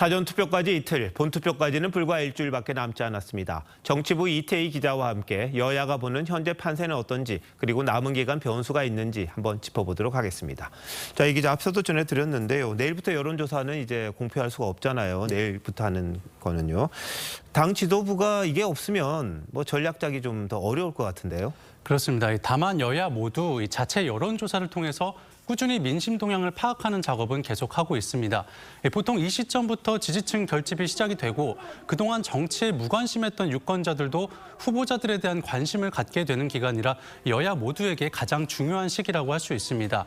사전투표까지 이틀, 본투표까지는 불과 일주일밖에 남지 않았습니다. 정치부 이태희 기자와 함께 여야가 보는 현재 판세는 어떤지, 그리고 남은 기간 변수가 있는지 한번 짚어보도록 하겠습니다. 자, 이 기자 앞서도 전해드렸는데요. 내일부터 여론조사는 이제 공표할 수가 없잖아요. 내일부터 하는 거는요. 당 지도부가 이게 없으면 뭐 전략 짜기 좀 더 어려울 것 같은데요. 그렇습니다. 다만 여야 모두 자체 여론조사를 통해서 꾸준히 민심 동향을 파악하는 작업은 계속하고 있습니다. 보통 이 시점부터 지지층 결집이 시작이 되고 그동안 정치에 무관심했던 유권자들도 후보자들에 대한 관심을 갖게 되는 기간이라 여야 모두에게 가장 중요한 시기라고 할 수 있습니다.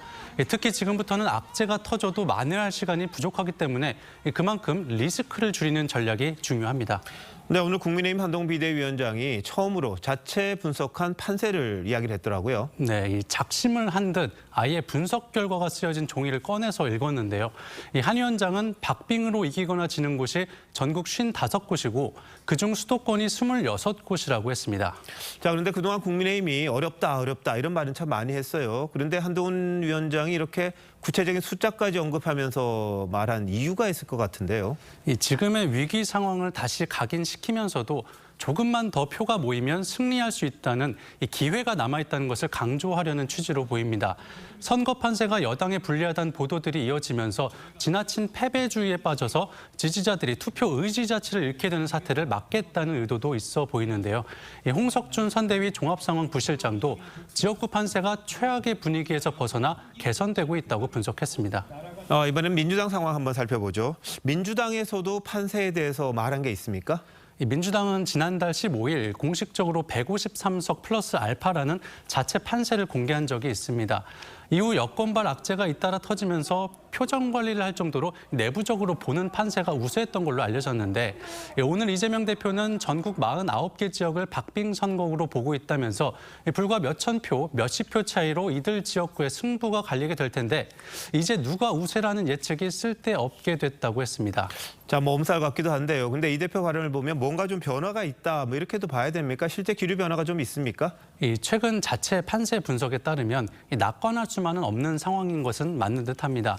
특히 지금부터는 악재가 터져도 만회할 시간이 부족하기 때문에 그만큼 리스크를 줄이는 전략이 중요합니다. 네, 오늘 국민의힘 한동훈 비대위원장이 처음으로 자체 분석한 판세를 이야기를 했더라고요. 네, 이 작심을 한 듯 아예 분석 결과가 쓰여진 종이를 꺼내서 읽었는데요. 이 한 위원장은 박빙으로 이기거나 지는 곳이 전국 55곳이고 그중 수도권이 26곳이라고 했습니다. 자, 그런데 그동안 국민의힘이 어렵다 이런 말은 참 많이 했어요. 그런데 한동훈 위원장이 이렇게 구체적인 숫자까지 언급하면서 말한 이유가 있을 것 같은데요. 이 지금의 위기 상황을 다시 각인시키면서도 조금만 더 표가 모이면 승리할 수 있다는 이 기회가 남아있다는 것을 강조하려는 취지로 보입니다. 선거 판세가 여당에 불리하다는 보도들이 이어지면서 지나친 패배주의에 빠져서 지지자들이 투표 의지 자체를 잃게 되는 사태를 막겠다는 의도도 있어 보이는데요. 홍석준 선대위 종합상황부실장도 지역구 판세가 최악의 분위기에서 벗어나 개선되고 있다고 분석했습니다. 이번엔 민주당 상황 한번 살펴보죠. 민주당에서도 판세에 대해서 말한 게 있습니까? 민주당은 지난달 15일 공식적으로 153석 플러스 알파라는 자체 판세를 공개한 적이 있습니다. 이후 여권발 악재가 잇따라 터지면서 표정 관리를 할 정도로 내부적으로 보는 판세가 우세했던 걸로 알려졌는데 오늘 이재명 대표는 전국 49개 지역을 박빙 선거구로 보고 있다면서 불과 몇천 표, 몇십 표 차이로 이들 지역구의 승부가 갈리게 될 텐데 이제 누가 우세라는 예측이 쓸데없게 됐다고 했습니다. 자, 뭐 엄살 같기도 한데요. 근데 이 대표 발언을 보면 뭔가 좀 변화가 있다, 뭐 이렇게도 봐야 됩니까? 실제 기류 변화가 좀 있습니까? 최근 자체 판세 분석에 따르면 낙관할 수만은 없는 상황인 것은 맞는 듯합니다.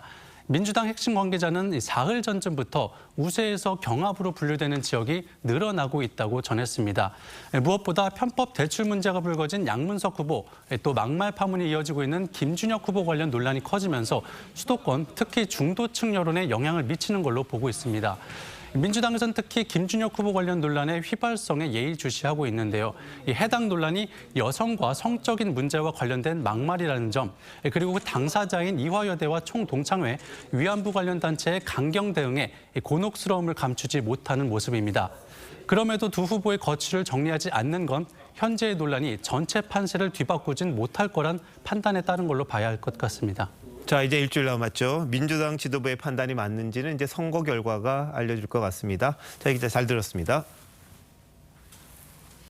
민주당 핵심 관계자는 사흘 전쯤부터 우세에서 경합으로 분류되는 지역이 늘어나고 있다고 전했습니다. 무엇보다 편법 대출 문제가 불거진 양문석 후보, 또 막말 파문이 이어지고 있는 김준혁 후보 관련 논란이 커지면서 수도권, 특히 중도층 여론에 영향을 미치는 걸로 보고 있습니다. 민주당에서는 특히 김준혁 후보 관련 논란의 휘발성에 예의주시하고 있는데요. 이 해당 논란이 여성과 성적인 문제와 관련된 막말이라는 점, 그리고 그 당사자인 이화여대와 총동창회, 위안부 관련 단체의 강경 대응에 곤혹스러움을 감추지 못하는 모습입니다. 그럼에도 두 후보의 거취를 정리하지 않는 건 현재의 논란이 전체 판세를 뒤바꾸진 못할 거란 판단에 따른 걸로 봐야 할 것 같습니다. 자, 이제 일주일 남았죠. 민주당 지도부의 판단이 맞는지는 이제 선거 결과가 알려줄 것 같습니다. 자, 이 기자 잘 들었습니다.